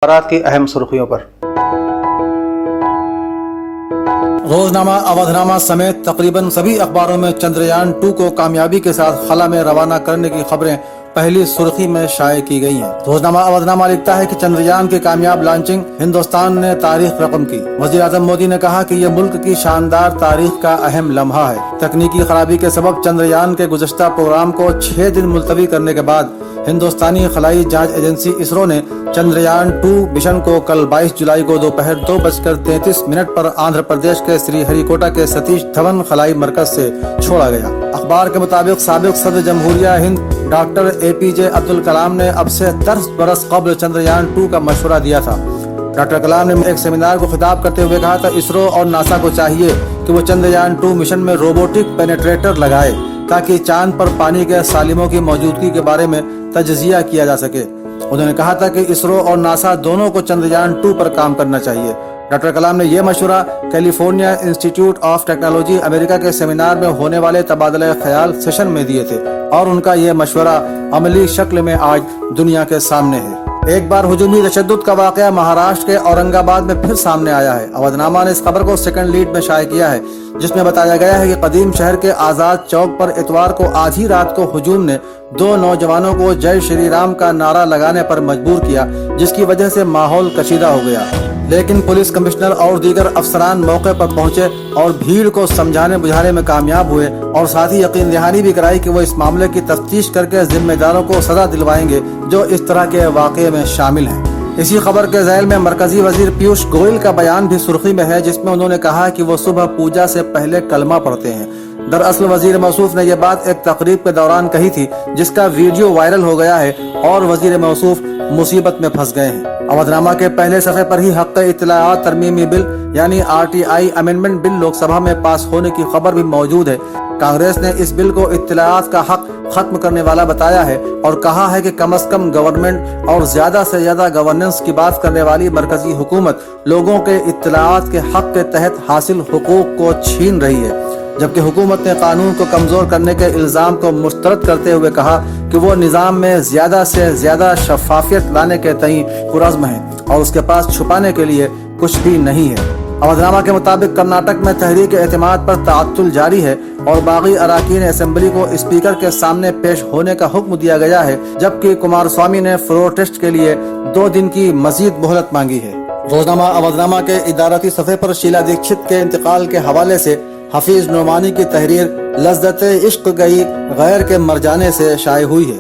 अखबारात की अहम सुर्खियों पर। रोजनामा, अवधनामा समेत तकरीबन सभी अखबारों में चंद्रयान 2 को कामयाबी के साथ खला में रवाना करने की खबरें पहली सुर्खी में शाये की गई हैं। रोजनामा अवधनामा लिखता है कि चंद्रयान की कामयाब लॉन्चिंग, हिंदुस्तान ने तारीख रकम की। वजीर आजम मोदी ने कहा कि यह मुल्क की शानदार तारीख का अहम लम्हा है। तकनीकी खराबी के सबब चंद्रयान के गुज़श्ता प्रोग्राम को 6 दिन मुलतवी करने के बाद हिंदुस्तानी खलाई जांच एजेंसी इसरो ने चंद्रयान 2 मिशन को कल 22 जुलाई को दोपहर 2:33 पर आंध्र प्रदेश के श्रीहरिकोटा के सतीश धवन खलाई मरकज से छोड़ा गया। अखबार के मुताबिक साबिक सदर जमहूरिया हिंद डॉक्टर APJ अब्दुल कलाम ने अब से 10 बरस कबल चंद्रयान 2 का मशवरा दिया था। डॉक्टर कलाम ने एक सेमिनार को खिताब करते हुए कहा था, इसरो और नासा को चाहिए कि वो चंद्रयान 2 मिशन में रोबोटिक पेनेट्रेटर लगाए ताकि चांद पर पानी के सालिमों की मौजूदगी के बारे में तजजिया किया जा सके। उन्होंने कहा था कि इसरो और नासा दोनों को चंद्रयान 2 पर काम करना चाहिए। डॉक्टर कलाम ने यह मशवरा California institute of technology America के सेमिनार में होने वाले तबादला ख्याल सेशन में दिए थे और उनका यह मशवरा अमली शक्ल में आज दुनिया के सामने है। एक बार हुजूमी तशद्दुद का वाकया महाराष्ट्र के औरंगाबाद में फिर सामने आया है। अवधनामा ने इस खबर को सेकंड लीड में शाये किया है, जिसमें बताया गया है कि कदीम शहर के आजाद चौक पर इतवार को आधी रात को हुजूम ने 2 नौजवानों को जय श्री राम का नारा लगाने पर मजबूर किया, जिसकी वजह से माहौल कशीदा हो गया। लेकिन पुलिस कमिश्नर और दीगर अफसरान मौके पर पहुंचे और भीड़ को समझाने बुझाने में कामयाब हुए और साथ ही यकीन दहानी भी कराई कि वो इस मामले की तफ्तीश करके जिम्मेदारों को सजा दिलवाएंगे जो इस तरह के वाक़े में शामिल हैं। इसी खबर के ज़ैल में मरकजी वजीर पीयूष गोयल का बयान भी सुर्खी में है, जिसमें उन्होंने कहा कि वो सुबह पूजा से पहले कलमा पढ़ते हैं। दरअसल वजीर मौसूफ ने यह बात एक तकरीब के दौरान कही थी, जिसका वीडियो वायरल हो गया है और वजीर मौसूफ मुसीबत में फंस गए हैं। अवधनामा के पहले सफ़े पर ही हक़ इत्तलाआत तरमीमी बिल यानी RTI अमेंडमेंट बिल लोकसभा में पास होने की खबर भी मौजूद है। कांग्रेस ने इस बिल को इत्तलाआत का हक खत्म करने वाला बताया है और कहा है कि कम से कम गवर्नमेंट और ज्यादा से ज्यादा गवर्नेंस की बात करने वाली मरकजी हुकूमत लोगों के इत्तलाआत के हक के तहत हासिल हुकूक को छीन रही है, जबकि हुकूमत ने कानून को कमजोर करने के इल्जाम को मुस्तरद करते हुए कहा कि वो निज़ाम में ज्यादा से ज्यादा शफाफियत लाने के तई पुरज़्म है और उसके पास छुपाने के लिए कुछ भी नहीं है। अवधनामा के मुताबिक कर्नाटक में तहरीक एतमाद पर ताअत्तुल जारी है और बागी अराकीन असेंबली को स्पीकर के सामने पेश होने का हुक्म दिया गया है, जबकि कुमारस्वामी ने प्रोटेस्ट के लिए 2 दिन की मजीद मोहलत मांगी है। रोजनामा अवधनामा के इदारती सफ़े पर शीला दीक्षित के इंतकाल के हवाले से हफीज नोमानी की तहरीर लज़्ज़ते इश्क गई गैर के मर जाने से शाये हुई है।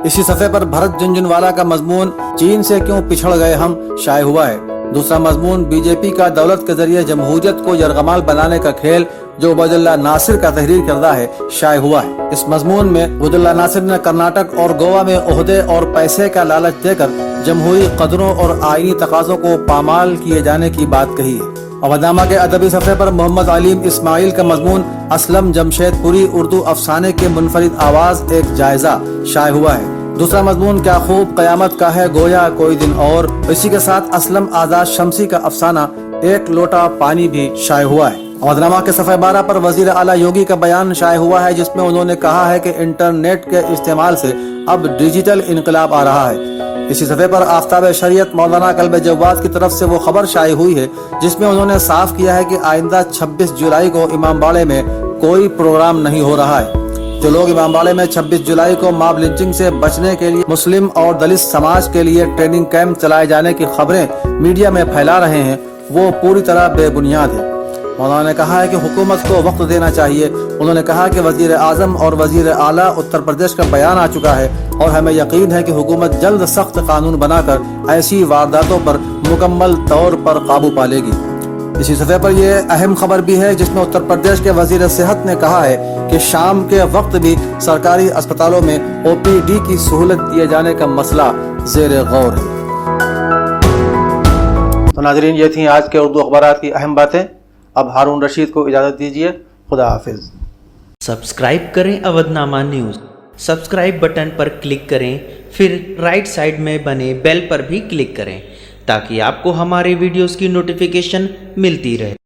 इसी सफ़े पर भरत झुनझुनवाला का मजमून चीन से क्यों पिछड़ गए हम शाये हुआ है। दूसरा मजमून बीजेपी का दौलत के जरिए जमहूरियत को यरगमाल बनाने का खेल जो उबैदुल्लाह नासिर का तहरीर करदा है शाये हुआ है। इस मजमून में उबैदुल्लाह नासिर ने कर्नाटक और गोवा में ओहदे और पैसे का लालच देकर जमहूरी कदरों और आईनी तकाज़ों को पामाल किए जाने की बात कही है। अवधनामा के अदबी सफ़े पर मोहम्मद अलीम इस्माइल का मजमून असलम जमशेदपुरी उर्दू अफसाने के मुनफरिद आवाज़ एक जायजा शाये हुआ है। दूसरा मजमून क्या खूब क़यामत का है गोया कोई दिन और, इसी के साथ असलम आज़ाद शमसी का अफसाना एक लोटा पानी भी शाये हुआ है। अवधनामा के सफ़े 12 पर वजीर आला योगी का बयान शाये हुआ है, जिसमें उन्होंने कहा है कि इंटरनेट के इस्तेमाल से अब डिजिटल इनकलाब आ रहा है। इसी सफ़े पर आफ्ताब शरीयत मौलाना कल्ब जवाद की तरफ से वो खबर शाये हुई है, जिसमें उन्होंने साफ किया है कि आइंदा 26 जुलाई को इमामबाड़े में कोई प्रोग्राम नहीं हो रहा है। जो लोग इमामबाड़े में 26 जुलाई को मॉब लिंचिंग से बचने के लिए मुस्लिम और दलित समाज के लिए ट्रेनिंग कैंप चलाए जाने की खबरें मीडिया में फैला रहे हैं, वो पूरी तरह बेबुनियाद है। मौलाना ने कहा है कि हुकूमत को वक्त देना चाहिए। उन्होंने कहा कि वजीर आजम और वजीर आला उत्तर प्रदेश का बयान आ चुका है और हमें यकीन है कि हुकूमत जल्द सख्त कानून बनाकर ऐसी वारदातों पर मुकम्मल तौर पर काबू पा लेगी। इसी सफ़े पर यह अहम खबर भी है, जिसमें उत्तर प्रदेश के वजीर सेहत ने कहा है कि शाम के वक्त भी सरकारी अस्पतालों में OPD की सहूलत दिए जाने का मसला ज़ेर गौर है। तो नाज़रीन, ये थी आज के उर्दू अखबारात की अहम बातें। अब हारून रशीद को इजाज़त दीजिए। खुदा हाफिज़। सब्सक्राइब करें अवधनामा न्यूज़। सब्सक्राइब बटन पर क्लिक करें, फिर राइट साइड में बने बेल पर भी क्लिक करें ताकि आपको हमारे वीडियोस की नोटिफिकेशन मिलती रहे।